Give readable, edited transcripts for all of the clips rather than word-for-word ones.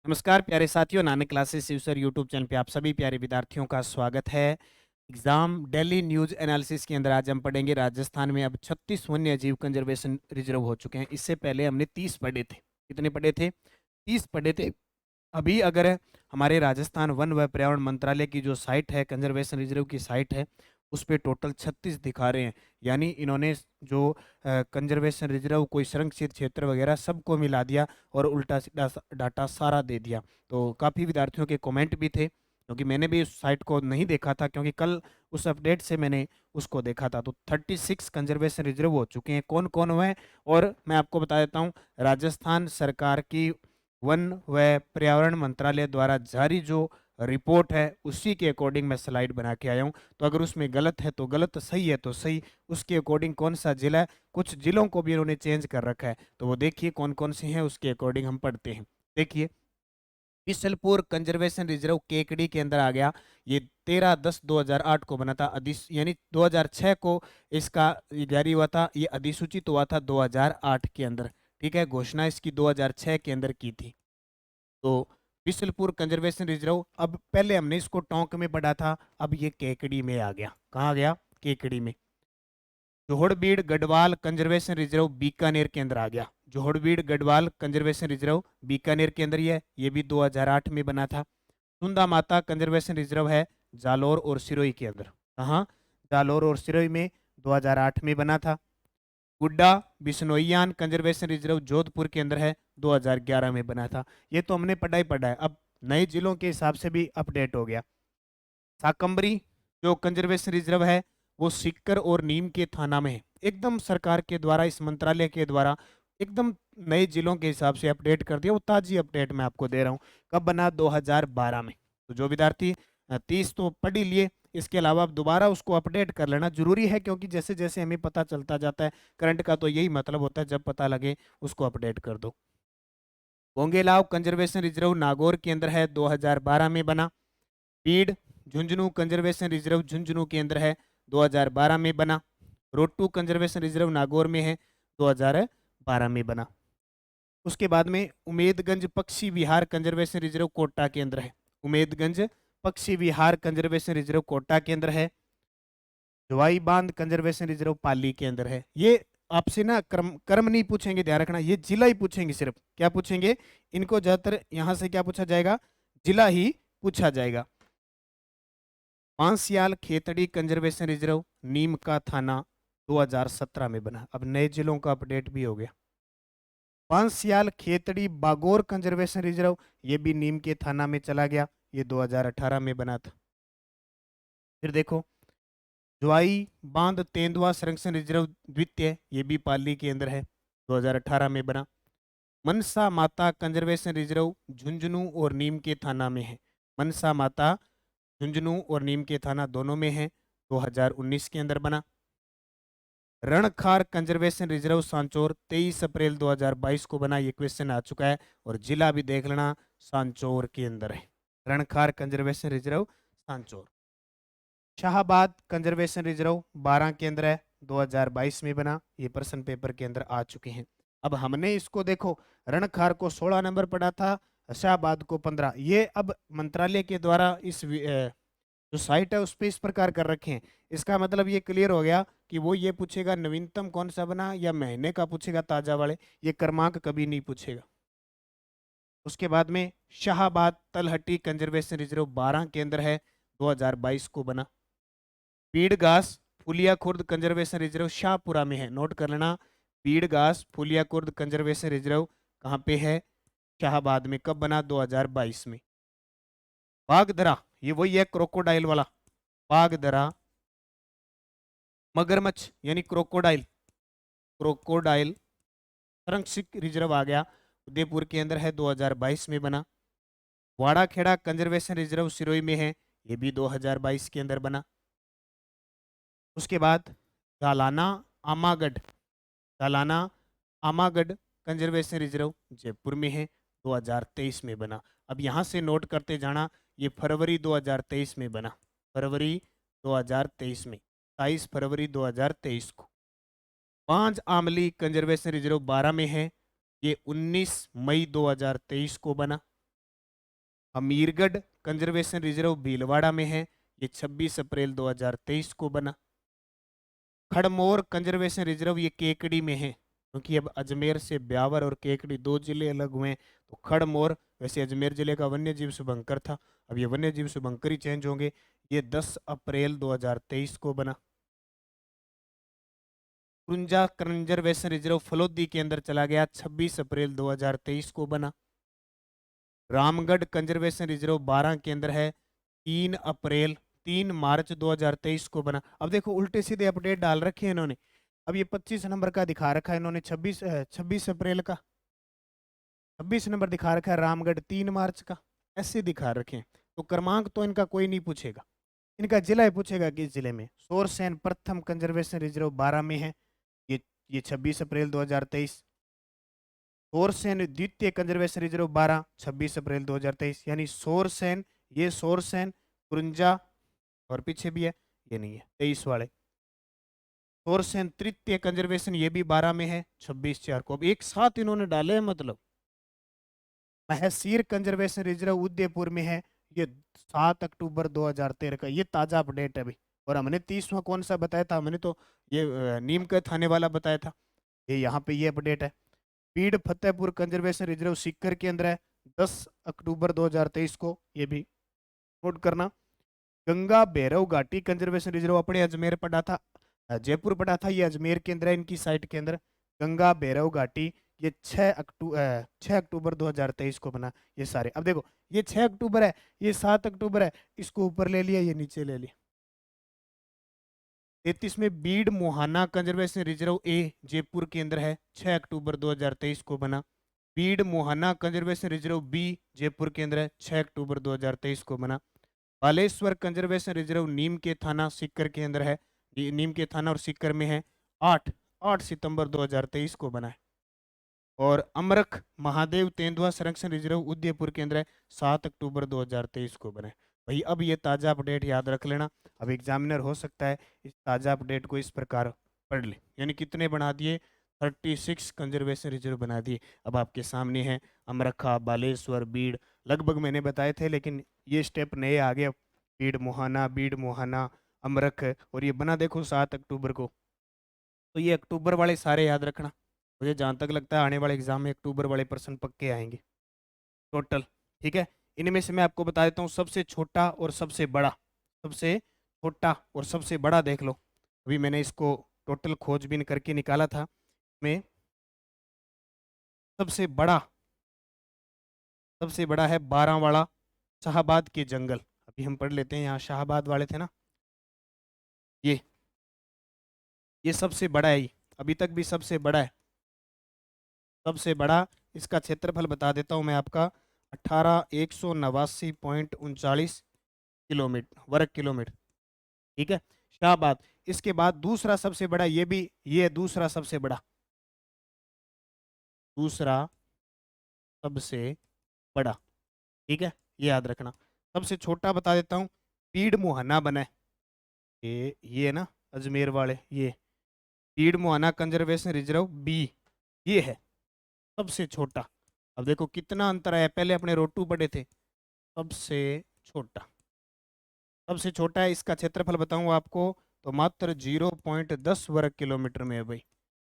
नमस्कार प्यारे साथियों, Nanak classes sir YouTube channel पे आप सभी प्यारे विद्यार्थियों का स्वागत है। एग्जाम डेली न्यूज एनालिसिस के अंदर आज हम पढ़ेंगे राजस्थान में अब 36 वन्य जीव कंजर्वेशन रिजर्व हो चुके हैं। इससे पहले हमने 30 पढ़े थे। कितने पढ़े थे? 30 पढ़े थे। अभी अगर हमारे राजस्थान वन व पर्यावरण मंत्रालय की जो साइट है, कंजर्वेशन रिजर्व की साइट है, उस पे टोटल 36 दिखा रहे हैं। यानी इन्होंने जो कंजर्वेशन रिजर्व कोई संरक्षित क्षेत्र वगैरह सबको मिला दिया और उल्टा सीधा डाटा सारा दे दिया। तो काफ़ी विद्यार्थियों के कमेंट भी थे, क्योंकि मैंने भी उस साइट को नहीं देखा था, क्योंकि कल उस अपडेट से मैंने उसको देखा था। तो 36 कंजर्वेशन रिजर्व हो चुके हैं। कौन कौन हुए? और मैं आपको बता देता हूँ, राजस्थान सरकार की वन व पर्यावरण मंत्रालय द्वारा जारी जो रिपोर्ट है उसी के अकॉर्डिंग मैं स्लाइड बना के आया हूँ। तो अगर उसमें गलत है तो गलत, सही है तो सही, उसके अकॉर्डिंग कौन सा जिला है, कुछ जिलों को भी उन्होंने चेंज कर रखा है, तो वो देखिए कौन कौन से हैं, उसके अकॉर्डिंग हम पढ़ते हैं। देखिए, बिसलपुर कंजर्वेशन रिजर्व केकड़ी के अंदर आ गया। ये 13/10/2008 को बना था। यानी 2006 को इसका ये जारी हुआ था, ये अधिसूचित हुआ था 2008 के अंदर। ठीक है, घोषणा इसकी 2006 के अंदर की थी। तो बिसलपुर कंजर्वेशन रिजर्व, अब पहले हमने इसको टोंक में पढ़ा था, अब ये केकड़ी में आ गया। कहाँ गया? केकड़ी में। जोहड़बीड़ गढ़वाल कंजर्वेशन रिजर्व बीकानेर के अंदर आ गया। जोहड़बीड़ गढ़वाल कंजर्वेशन रिजर्व बीकानेर के अंदर ये भी 2008 में बना था। सुंदा माता कंजर्वेशन रिजर्व है जालोर और सिरोही के अंदर। कहाँ? जालोर और सिरोही में 2008 में बना था। गुड्डा बिश्नोईयान कंजर्वेशन रिजर्व जोधपुर के अंदर है, 2011 में बना था। ये तो हमने पढ़ा ही पढ़ा है, अब नए जिलों के हिसाब से भी अपडेट हो गया। साकंबरी जो कंजर्वेशन रिजर्व है वो सीकर और नीम के थाना में है। एकदम सरकार के द्वारा, इस मंत्रालय के द्वारा एकदम नए जिलों के हिसाब से अपडेट कर दिया। वो ताजी अपडेट मैं आपको दे रहा हूँ। कब बना? 2012 में। तो जो विद्यार्थी 30 तो पढ़ ही लिए, इसके अलावा अब दोबारा उसको अपडेट कर लेना जरूरी है, क्योंकि जैसे जैसे हमें पता चलता जाता है, करंट का तो यही मतलब होता है, जब पता लगे उसको अपडेट कर दो। गोंगेलाव कंजर्वेशन रिजर्व नागौर के अंदर है, 2012 में बना। पीड झुंझुनू कंजर्वेशन रिजर्व झुंझुनू के अंदर है, 2012 में बना। रोटू कंजर्वेशन रिजर्व नागौर में है, 2012 में बना। उसके बाद में उमेदगंज पक्षी विहार कंजर्वेशन रिजर्व कोटा के अंदर है। उमेदगंज पक्षी विहार कंजर्वेशन रिजर्व कोटा के अंदर है। जवाई बांध कंजर्वेशन रिजर्व पाली के अंदर है। ये आपसे ना क्रम क्रम नहीं पूछेंगे, ध्यान रखना, ये जिला ही पूछेंगे। सिर्फ क्या पूछेंगे इनको? ज्यादातर यहां से क्या पूछा जाएगा? जिला ही पूछा जाएगा। पांसियाल खेतड़ी कंजर्वेशन रिजर्व नीम का थाना, 2017 में बना। अब नए जिलों का अपडेट भी हो गया। पांसियाल खेतड़ी बागोर कंजर्वेशन रिजर्व, ये भी नीम के थाना में चला गया, ये 2018 में बना था। फिर देखो, ज्वाई बांध तेंदुआ संरक्षण रिजर्व द्वितीय, ये भी पाली के अंदर है, 2018 में बना। मनसा माता कंजर्वेशन रिजर्व झुंझुनू और नीम के थाना में है। मनसा माता झुंझुनू और नीम के थाना दोनों में है, 2019 के अंदर बना। रणखार कंजर्वेशन रिजर्व सांचौर 23 अप्रैल 2022 को बना। ये क्वेश्चन आ चुका है, और जिला भी देख लेना, सांचौर के अंदर है। Rankhar conservation reserve Sanchore. Shahabad conservation reserve 12 के अंदर है, 2022 में बना। ये प्रश्न पेपर के अंदर आ चुके हैं। अब हमने इसको देखो, रणखार को 16 नंबर पड़ा था, शाहबाद को 15। ये अब मंत्रालय के द्वारा इस जो साइट है उस पर इस प्रकार कर रखे हैं। इसका मतलब ये क्लियर हो गया कि वो ये पूछेगा नवीनतम कौन सा बना, या महीने का पूछेगा ताजा वाले, ये क्रमांक कभी नहीं पूछेगा। उसके बाद में शाहबाद तलहटी कंजर्वेशन रिजर्व 12 के अंदर है, 2022 को बना। पीड़ घास फुलिया खुर्द कंजर्वेशन रिजर्व शाहपुरा में है, नोट कर लेना। पीड़ घास फुलिया खुर्द कंजर्वेशन रिजर्व कहाँ पे है? शाहबाद में। कब बना? 2022 में। बागदरा, ये वही है क्रोकोडाइल वाला। बागदरा मगरमच्छ यानी क्रोकोडाइल, क्रोकोडाइल संरक्षित रिजर्व आ गया, उदयपुर के अंदर है, 2022 में बना। वाड़ा खेड़ा कंजर्वेशन रिजर्व सिरोही में है, ये भी 2022 के अंदर बना। उसके बाद जालाना आमागढ़, जालाना आमागढ़ कंजर्वेशन रिजर्व जयपुर में है, 2023 में बना। अब यहाँ से नोट करते जाना, ये फरवरी 2023 में बना, फरवरी 2023 में, 22 फरवरी 2023 को। पांच आमली कंजर्वेशन रिजर्व 12 में है, ये 19 मई 2023 को बना। अमीरगढ़ कंजर्वेशन रिजर्व भीलवाड़ा में है, ये 26 अप्रैल 2023 को बना। खड़मोर कंजर्वेशन रिजर्व ये केकड़ी में है, क्योंकि अब अजमेर से ब्यावर और केकड़ी दो जिले अलग हुए हैं, तो खड़मोर, वैसे अजमेर जिले का वन्य जीव शुभंकर था, अब ये वन्य जीव शुभंकर ही चेंज होंगे, ये 10 अप्रैल 2023 को बना। कुंजा कंजर्वेशन रिजर्व फलोदी के अंदर चला गया, 26 अप्रैल 2023 को बना। रामगढ़ कंजर्वेशन रिजर्व 12 के अंदर है, 3 मार्च 2023 को बना। अब देखो उल्टे सीधे अपडेट डाल रखे हैं इन्होंने। अब ये 25 नंबर का दिखा रखा है इन्होंने, 26 अप्रैल का 26 नंबर दिखा रखा है, रामगढ़ 3 मार्च का, ऐसे दिखा रखे हैं। तो क्रमांक तो इनका कोई नहीं पूछेगा, इनका जिला ही पूछेगा कि इस जिले में। सोरसैन प्रथम कंजर्वेशन रिजर्व 12 में है, ये 26 अप्रैल 2023। सोरसैन द्वितीय कंजर्वेशन रिजर्व 12, 26 अप्रैल 2023, यानी सोरसैन, ये सोरसैन, कुंजा और पीछे भी है, ये नहीं है 23 वाले। सोरसैन तृतीय कंजर्वेशन ये भी 12 में है, 26/4 को। अब एक साथ इन्होंने डाले हैं, मतलब महसीर कंजर्वेशन रिजर्व उदयपुर में है, ये 7 अक्टूबर 2013 का, ये ताजा अपडेट है अभी। और हमने 30वां कौन सा बताया था, हमने तो ये नीम के थाने वाला बताया था, ये यहाँ पे ये अपडेट है। पीड़ फतेहपुर कंजर्वेशन रिजर्व सीकर के अंदर है, 10 अक्टूबर 2023 को, ये भी नोट करना। गंगा भैरव घाटी कंजर्वेशन रिजर्व अपने अजमेर पड़ा था, जयपुर पड़ा था, ये अजमेर के अंदर है, इनकी साइट के अंदर। गंगा भैरव घाटी, ये 6 अक्टूबर 2023 को बना। ये सारे, अब देखो ये 6 अक्टूबर है, ये 7 अक्टूबर है, इसको ऊपर ले लिया, ये नीचे ले लिया। 33 में Beed Mohana conservation reserve A Jaipur के अंदर है, 6 अक्टूबर 2023 को बना। Beed Mohana conservation reserve B Jaipur के अंदर है, 6 अक्टूबर 2023 को बना। बालेश्वर कंजर्वेशन रिजर्व नीम के थाना सीकर के अंदर है, ये नीम के थाना और सीकर में है, 8 सितंबर 2023 को बना है। और अमरख महादेव तेंदुआ संरक्षण रिजर्व उदयपुर के अंदर है, 7 अक्टूबर 2023 को बना है। भाई अब ये ताज़ा अपडेट याद रख लेना, अब एग्जामिनर हो सकता है इस ताज़ा अपडेट को इस प्रकार पढ़ ले। यानी कितने बना दिए, 36 कंजर्वेशन रिजर्व बना दिए। अब आपके सामने है अमरखा, बालेश्वर, बीड़, लगभग मैंने बताए थे, लेकिन ये स्टेप नए आ गए। बीड़ मोहाना, अमरख, और ये बना देखो 7 अक्टूबर को। तो ये अक्टूबर वाले सारे याद रखना, मुझे जहाँ तक लगता है आने वाले एग्जाम में अक्टूबर वाले प्रश्न पक्के आएंगे टोटल। ठीक है, इनमें से मैं आपको बता देता हूँ सबसे छोटा और सबसे बड़ा। सबसे छोटा और सबसे बड़ा देख लो, अभी मैंने इसको टोटल खोजबीन करके निकाला था। में सबसे बड़ा, सबसे बड़ा है बारांवाड़ा शाहबाद के जंगल। अभी हम पढ़ लेते हैं, यहाँ शाहबाद वाले थे ना, ये सबसे बड़ा है, अभी तक भी सबसे बड़ा है। सबसे बड़ा, इसका क्षेत्रफल बता देता हूँ मैं आपका, 18,189.39 किलोमीटर, वर्ग किलोमीटर। ठीक है, शाहबाद। इसके बाद दूसरा सबसे बड़ा, ये भी, ये दूसरा सबसे बड़ा, दूसरा सबसे बड़ा। ठीक है, ये याद रखना। सबसे छोटा बता देता हूँ, पीड़ मुहाना बना है, ये ना अजमेर वाले, ये पीड़ मुहाना कंजर्वेशन रिजर्व बी, ये है सबसे छोटा। अब देखो कितना अंतर है, पहले अपने रोटू पड़े थे। सबसे छोटा, सबसे छोटा है, इसका क्षेत्रफल बताऊं आपको, तो मात्र 0.10 वर्ग किलोमीटर में है भाई,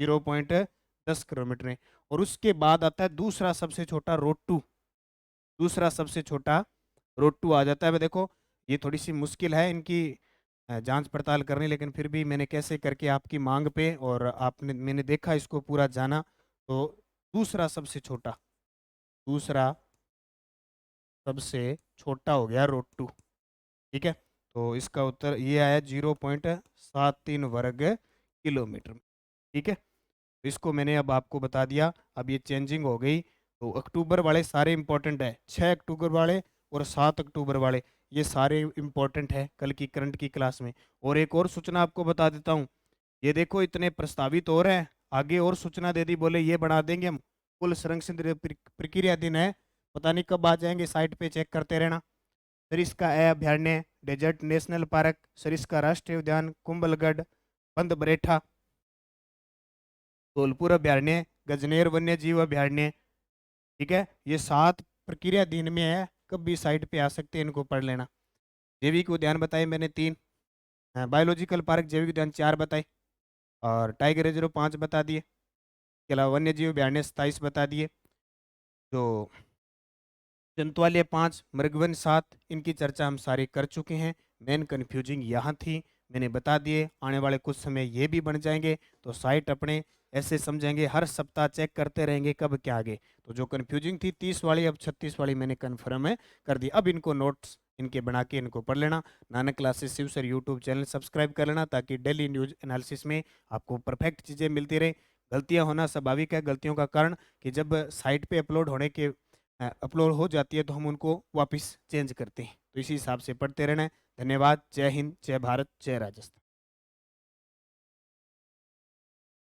0.10 किलोमीटर में। और उसके बाद आता है दूसरा सबसे छोटा रोटू, दूसरा सबसे छोटा रोटू आ जाता है। देखो ये थोड़ी सी मुश्किल है इनकी जांच पड़ताल करनी, लेकिन फिर भी मैंने कैसे करके आपकी मांग पे, और आपने, मैंने देखा इसको पूरा जाना, तो दूसरा सबसे छोटा, दूसरा सबसे छोटा हो गया रोटू। ठीक है, तो इसका उत्तर ये आया 0.73 वर्ग किलोमीटर। ठीक है, तो इसको मैंने अब आपको बता दिया। अब ये चेंजिंग हो गई, तो अक्टूबर वाले सारे इंपॉर्टेंट है, 6 अक्टूबर वाले और 7 अक्टूबर वाले, ये सारे इंपॉर्टेंट है कल की करंट की क्लास में। और एक और सूचना आपको बता देता हूँ, ये देखो इतने प्रस्तावित हो रहे हैं, आगे और सूचना दे दी, बोले ये बना देंगे हम, कुल संरक्षण प्रक्रिया दिन है, पता नहीं कब आ जाएंगे, साइट पे चेक करते रहना। सरिस्का अभयारण्य, डेजर्ट नेशनल पार्क, सरिस्का राष्ट्रीय उद्यान, कुंभलगढ़, बंद बरेठा, धौलपुर अभयारण्य, गजनेर वन्य जीव अभयारण्य। ठीक है, ये 7 प्रक्रिया दिन में है, भी साइट पे आ सकते हैं, इनको पढ़ लेना। जैविक उद्यान बताए मैंने 3, बायोलॉजिकल पार्क जैविक उद्यान 4 बताए, और टाइगर रिजर्व 5 बता दिए। इसके अलावा वन्य जीव अभ्यारण्य 27 बता दिए। जो जंतुआलय 5, मृगवन 7, इनकी चर्चा हम सारी कर चुके हैं। मेन कन्फ्यूजिंग यहाँ थी, मैंने बता दिए। आने वाले कुछ समय ये भी बन जाएंगे, तो साइट अपने ऐसे समझेंगे, हर सप्ताह चेक करते रहेंगे कब क्या आगे। तो जो कन्फ्यूजिंग थी 30 वाली, अब 36 वाली मैंने कन्फर्म है कर दी। अब इनको नोट्स इनके बना के इनको पढ़ लेना। Nanak classes Shiv sir YouTube channel subscribe कर लेना, ताकि डेली न्यूज एनालिसिस में आपको परफेक्ट चीज़ें मिलती रहे। गलतियां होना स्वाभाविक है। गलतियों का कारण कि जब साइट पे अपलोड होने के अपलोड हो जाती है तो हम उनको वापस चेंज करते हैं। तो इसी हिसाब से पढ़ते रहना है। धन्यवाद। जय हिंद, जय भारत, जय राजस्थान।